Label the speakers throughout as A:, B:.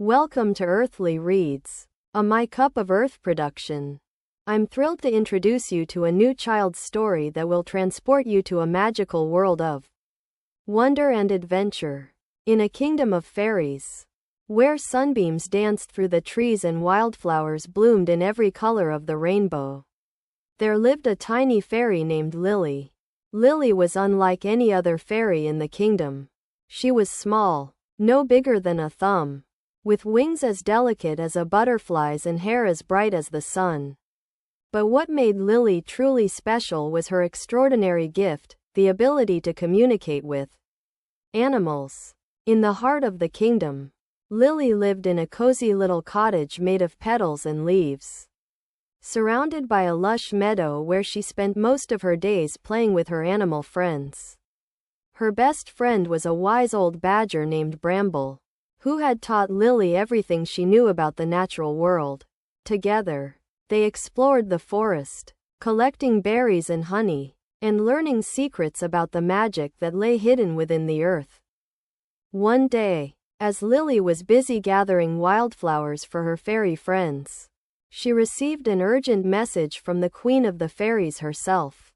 A: Welcome to Earthly Reads, a My Cup of Earth production. I'm thrilled to introduce you to a new child's story that will transport you to a magical world of wonder and adventure. In a kingdom of fairies, where sunbeams danced through the trees and wildflowers bloomed in every color of the rainbow, there lived a tiny fairy named Lily. Lily was unlike any other fairy in the kingdom. She was small, no bigger than a thumb, with wings as delicate as a butterfly's and hair as bright as the sun. But what made Lily truly special was her extraordinary gift, the ability to communicate with animals. In the heart of the kingdom, Lily lived in a cozy little cottage made of petals and leaves, surrounded by a lush meadow where she spent most of her days playing with her animal friends. Her best friend was a wise old badger named Bramble, who had taught Lily everything she knew about the natural world. Together, they explored the forest, collecting berries and honey, and learning secrets about the magic that lay hidden within the earth. One day, as Lily was busy gathering wildflowers for her fairy friends, she received an urgent message from the Queen of the Fairies herself.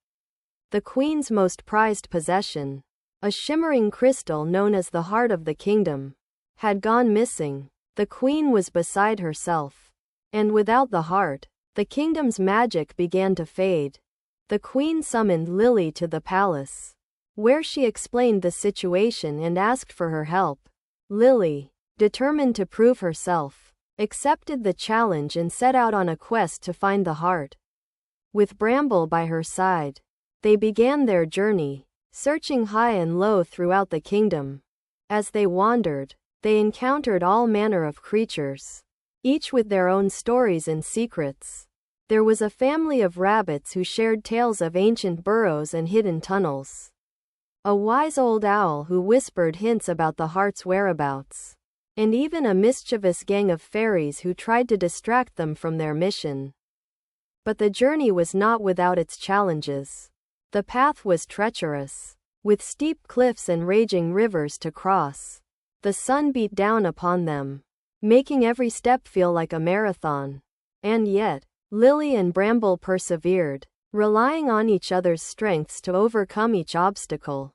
A: The Queen's most prized possession, a shimmering crystal known as the Heart of the Kingdom, had gone missing. The Queen was beside herself, and without the heart, the kingdom's magic began to fade. The Queen summoned Lily to the palace, where she explained the situation and asked for her help. Lily, determined to prove herself, accepted the challenge and set out on a quest to find the heart. With Bramble by her side, they began their journey, searching high and low throughout the kingdom. As they wandered, they encountered all manner of creatures, each with their own stories and secrets. There was a family of rabbits who shared tales of ancient burrows and hidden tunnels, a wise old owl who whispered hints about the heart's whereabouts, and even a mischievous gang of fairies who tried to distract them from their mission. But the journey was not without its challenges. The path was treacherous, with steep cliffs and raging rivers to cross. The sun beat down upon them, making every step feel like a marathon. And yet, Lily and Bramble persevered, relying on each other's strengths to overcome each obstacle.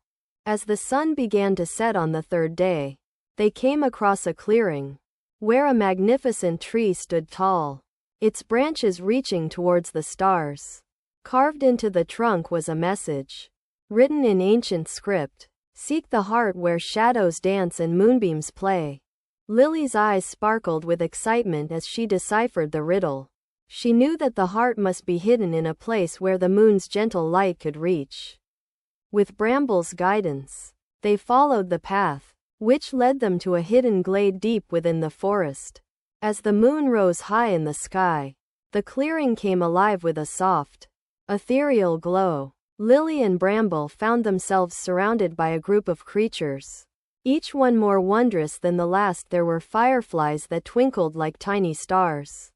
A: As the sun began to set on the third day, they came across a clearing, where a magnificent tree stood tall, its branches reaching towards the stars. Carved into the trunk was a message, written in ancient script: "Seek the heart where shadows dance and moonbeams play." Lily's eyes sparkled with excitement as she deciphered the riddle. She knew that the heart must be hidden in a place where the moon's gentle light could reach. With Bramble's guidance, they followed the path, which led them to a hidden glade deep within the forest. As the moon rose high in the sky, the clearing came alive with a soft, ethereal glow. Lily and Bramble found themselves surrounded by a group of creatures, each one more wondrous than the last. There were fireflies that twinkled like tiny stars,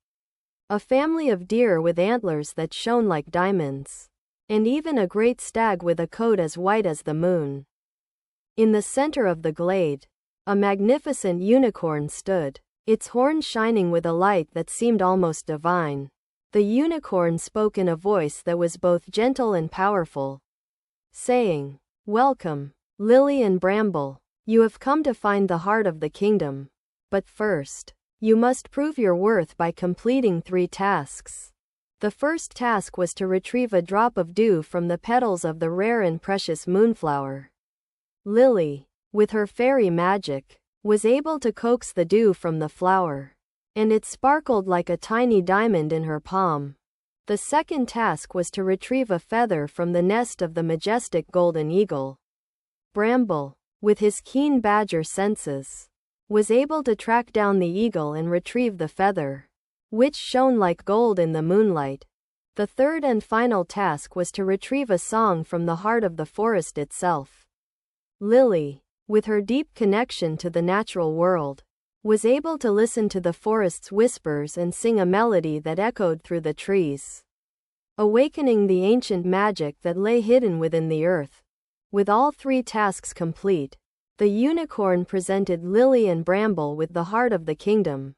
A: a family of deer with antlers that shone like diamonds, and even a great stag with a coat as white as the moon. In the center of the glade, a magnificent unicorn stood, its horns shining with a light that seemed almost divine. The unicorn spoke in a voice that was both gentle and powerful, saying, "Welcome, Lily and Bramble. You have come to find the heart of the kingdom. But first, you must prove your worth by completing 3 tasks." The first task was to retrieve a drop of dew from the petals of the rare and precious moonflower. Lily, with her fairy magic, was able to coax the dew from the flower, and it sparkled like a tiny diamond in her palm. The second task was to retrieve a feather from the nest of the majestic golden eagle. Bramble, with his keen badger senses, was able to track down the eagle and retrieve the feather, which shone like gold in the moonlight. The third and final task was to retrieve a song from the heart of the forest itself. Lily, with her deep connection to the natural world, was able to listen to the forest's whispers and sing a melody that echoed through the trees, awakening the ancient magic that lay hidden within the earth. With all 3 tasks complete, The unicorn presented Lily and Bramble with the heart of the kingdom.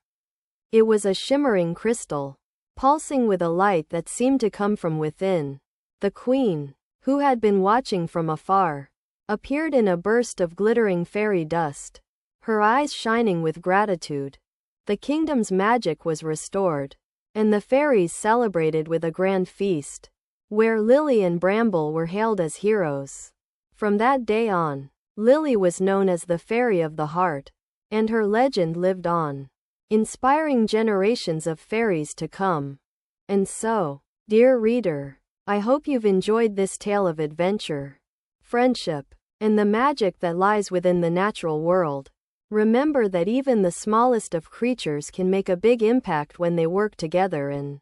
A: It was a shimmering crystal, pulsing with a light that seemed to come from within. The queen, who had been watching from afar, appeared in a burst of glittering fairy dust, her eyes shining with gratitude. The kingdom's magic was restored, and the fairies celebrated with a grand feast, where Lily and Bramble were hailed as heroes. From that day on, Lily was known as the Fairy of the Heart, and her legend lived on, inspiring generations of fairies to come. And so, dear reader, I hope you've enjoyed this tale of adventure, friendship, and the magic that lies within the natural world. Remember that even the smallest of creatures can make a big impact when they work together and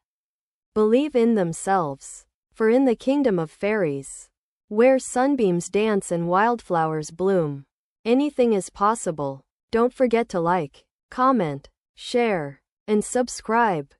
A: believe in themselves. For in the kingdom of fairies, where sunbeams dance and wildflowers bloom, anything is possible. Don't forget to like, comment, share, and subscribe.